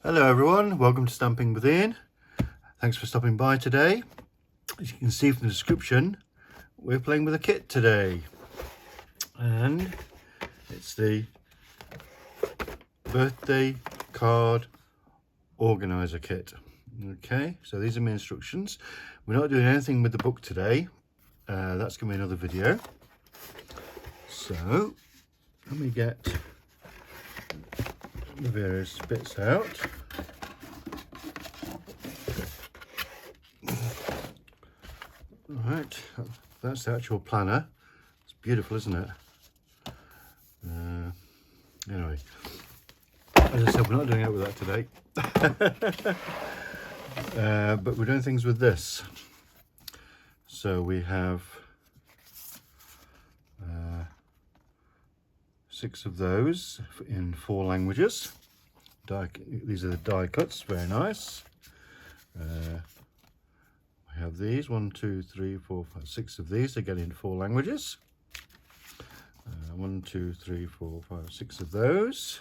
Hello everyone, welcome to Stamping with Ian. Thanks for stopping by today. As you can see from the description, we're playing with a kit today. And it's the birthday card organizer kit. Okay, so these are my instructions. We're not doing anything with the book today. That's going to be another video. So, let me get the various bits out. Right, that's the actual planner. It's beautiful, isn't it? Anyway, as I said, we're not doing it with that today. But we're doing things with this. So we have 6 of those in 4 languages. These are the die cuts, very nice. We have these 1, 2, 3, 4, 5, 6 of these again in 4 languages. 1, 2, 3, 4, 5, 6 of those.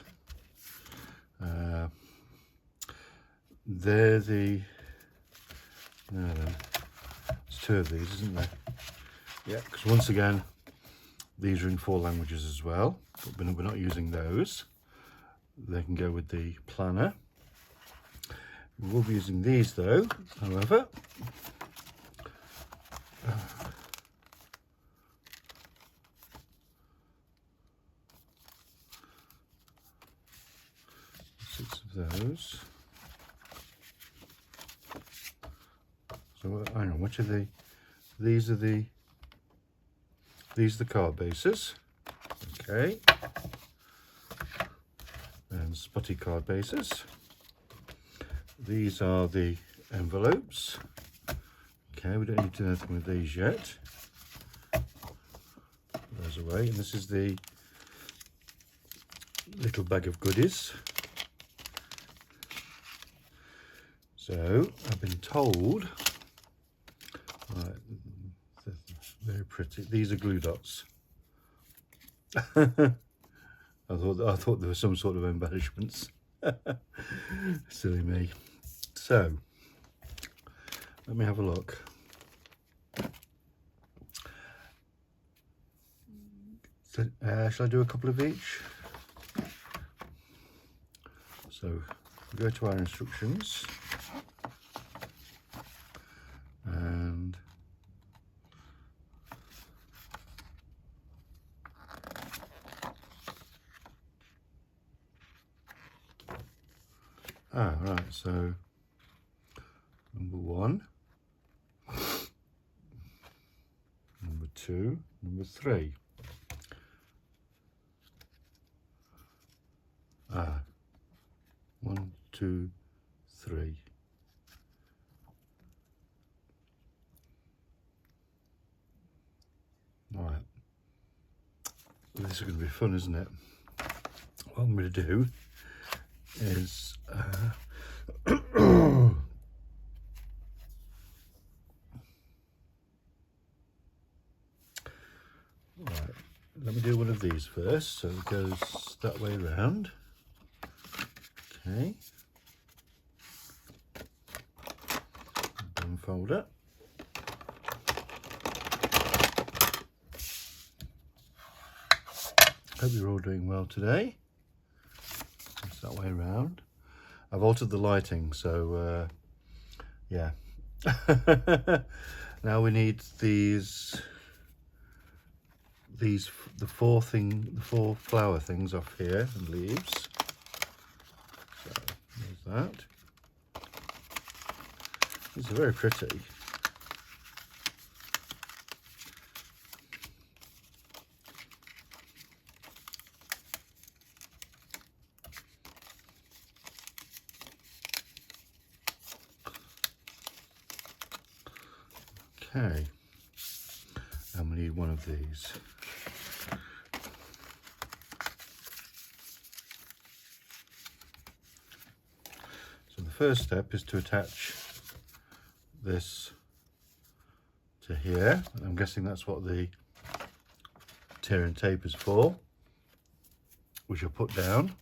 They're the there's 2 of these, isn't there? Yeah, because once again these are in 4 languages as well, but we're not using those. They can go with the planner. We will be using these though, however. Those. So hang on, which are these are the card bases, okay, and spotty card bases. These are the envelopes. Okay, we don't need to do anything with these yet. Put those away, and this is the little bag of goodies. So I've been told, right, very pretty. These are glue dots. I thought there were some sort of embellishments. Silly me. So let me have a look. So, shall I do a couple of each? So we go to our instructions. And right, so number 1, number 2, number 3. 1, 2, 3. All right, this is going to be fun, isn't it? What I'm going to do is right, let me do one of these first, so it goes that way around. Okay, unfold it. Hope you're all doing well today. It's that way around. I've altered the lighting, so yeah. Now we need the 4 flower things off here and leaves. So there's that. These are very pretty. Okay, and we need one of these. So the first step is to attach this to here. I'm guessing that's what the tear and tape is for, which I'll put down.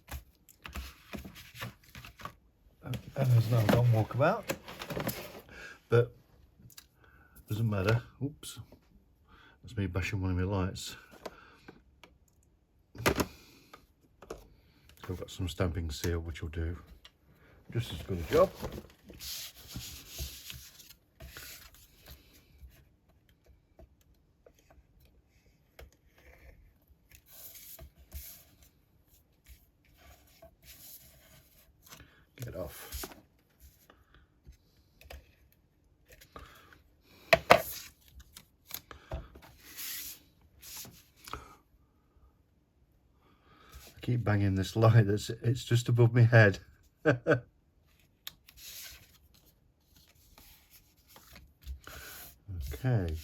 And there's now gone walkabout, but doesn't matter. Oops, that's me bashing one of my lights. So I've got some stamping seal which will do just as good a job. Get off. I keep banging this light, it's just above my head. Okay,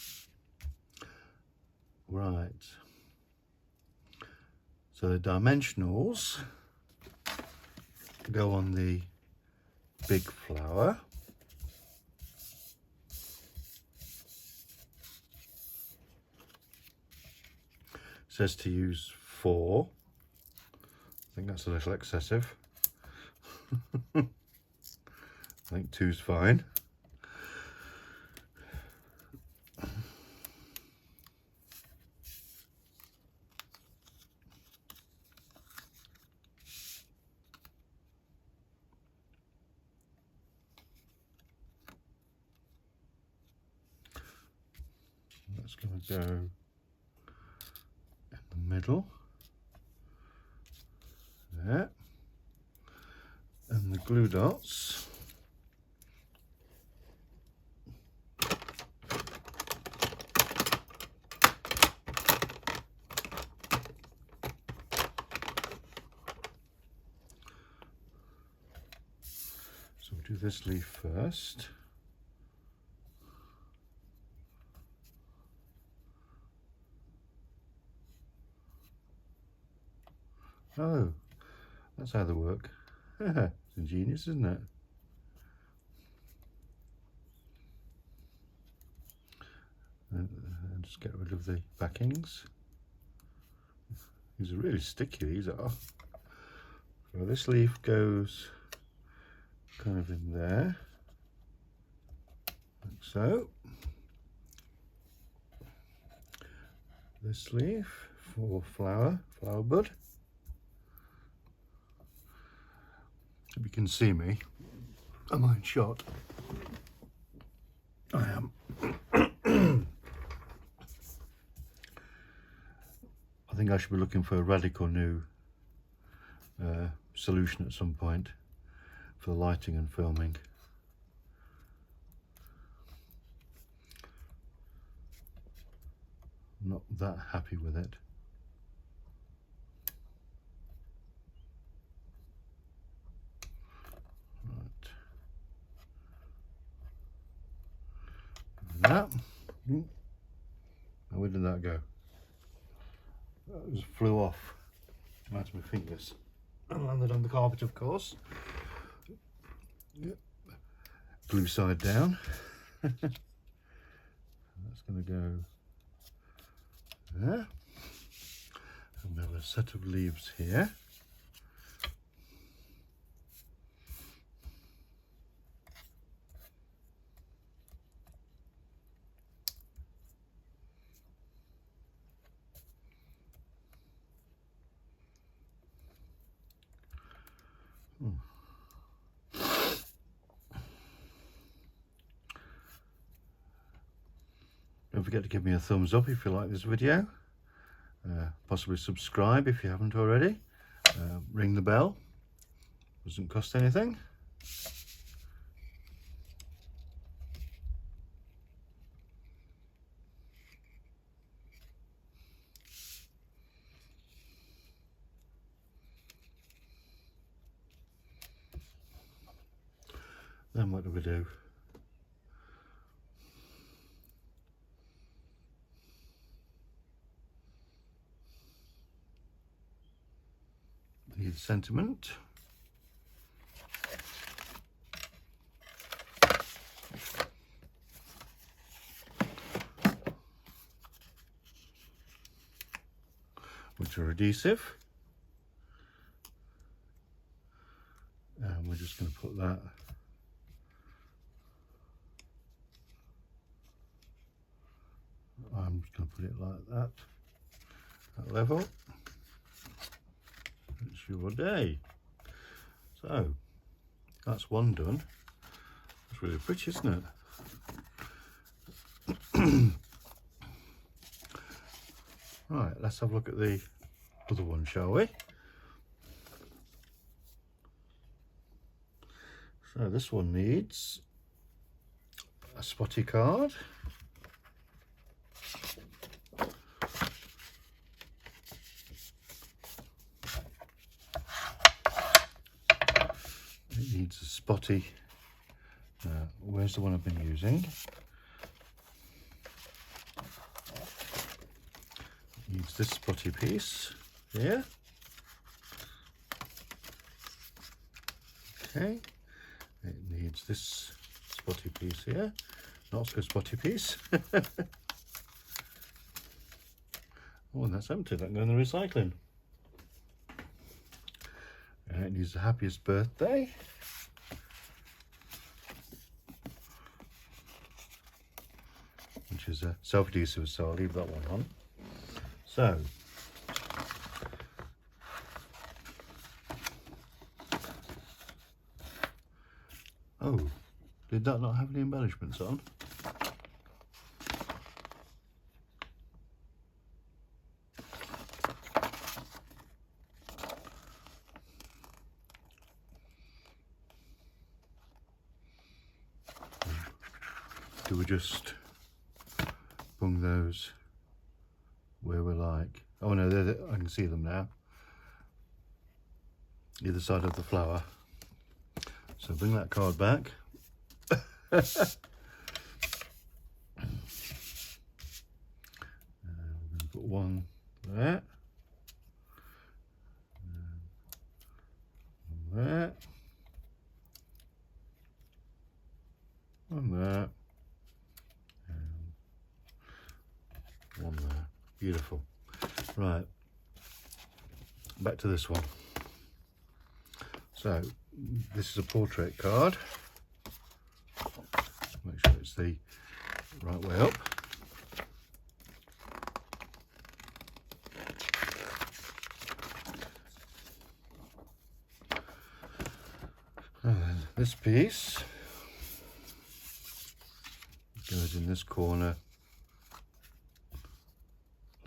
right, so the dimensionals go on the big flower. It says to use 4. I think that's a little excessive. I think 2's fine. That's going to go in the middle there, and the glue dots so we'll do this leaf first. Oh, that's how they work. It's ingenious, isn't it? And just get rid of the backings. These are really sticky, these are. So this leaf goes kind of in there, like so. This leaf for flower bud. If you can see me, am I in shot? I am. I think I should be looking for a radical new solution at some point for the lighting and filming. I'm not that happy with it. That. Now where did that go? That just flew off out of my fingers and landed on the carpet, of course. Yep. Glue side down. That's going to go there. And we have a set of leaves here. Don't forget to give me a thumbs up if you like this video. Possibly subscribe if you haven't already. Ring the bell. Doesn't cost anything. Then what do we do? The sentiment. Which are adhesive. And we're just going to put that I'm just going to put it like that, that level. It's your day. So that's one done. It's really pretty, isn't it? Right, let's have a look at the other one, shall we? So this one needs a spotty card. It needs a spotty. Where's the one I've been using? It needs this spotty piece here. Okay. It needs this spotty piece here. Not so spotty piece. Oh, and that's empty. That can go in the recycling. And it needs the happiest birthday. Which is a self-adhesive, so I'll leave that one on. So, oh, did that not have any embellishments on? Do we just bung those where we're like? Oh no, I can see them now. Either side of the flower. So bring that card back. We're going to put one there. One there. One there. One there. Beautiful. Right, back to this one. So this is a portrait card. Make sure it's the right way up. And then this piece goes in this corner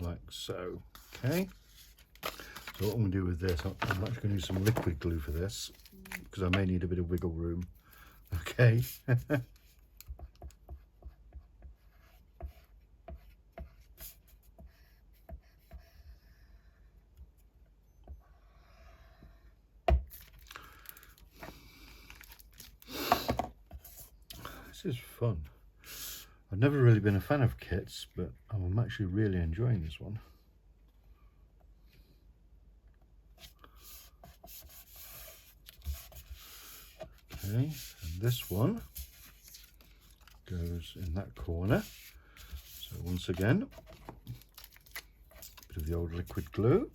like so. Okay, so what I'm going to do with this, I'm actually going to use some liquid glue for this because I may need a bit of wiggle room. Okay. This is fun. I've never really been a fan of kits, but I'm actually really enjoying this one. Okay, and this one goes in that corner. So once again, a bit of the old liquid glue.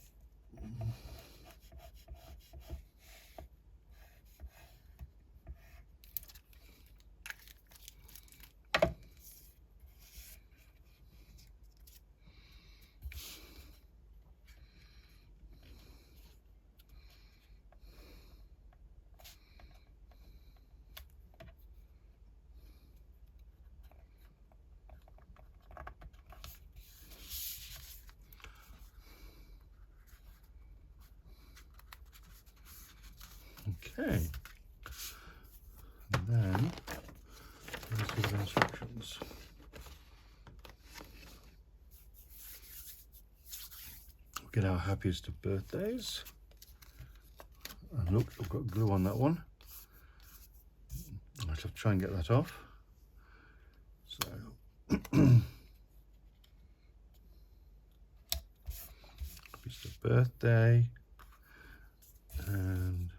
Okay, and then let's see the instructions. We'll get our happiest of birthdays. And look, I've got glue on that one. I have to try and get that off. So happiest of birthday and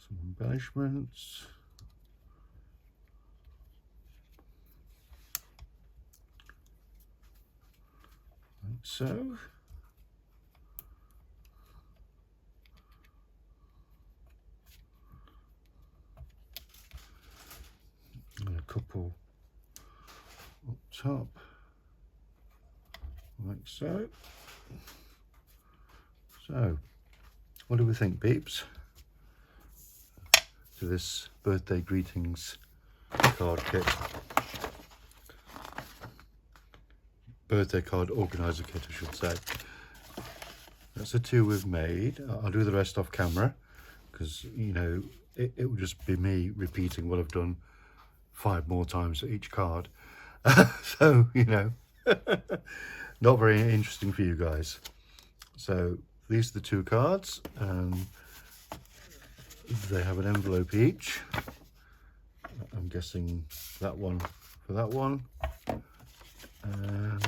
some embellishments. Like so. top, like so. So, what do we think, peeps, to this birthday greetings card kit? Birthday card organiser kit, I should say. That's the two we've made. I'll do the rest off camera because, you know, it will just be me repeating what I've done 5 more times for each card. So, you know, not very interesting for you guys. So these are the 2 cards, and they have an envelope each. I'm guessing that one for that one. And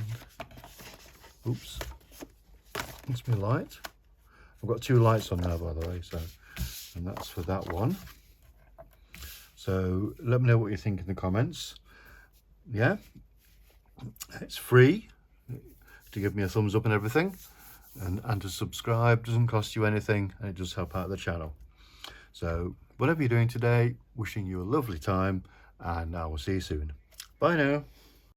oops, that's my light. I've got 2 lights on now, by the way, so, and that's for that one. So let me know what you think in the comments. Yeah, it's free to give me a thumbs up and everything, and to subscribe doesn't cost you anything, and it does help out the channel. So whatever you're doing today, wishing you a lovely time, and I will see you soon. Bye now.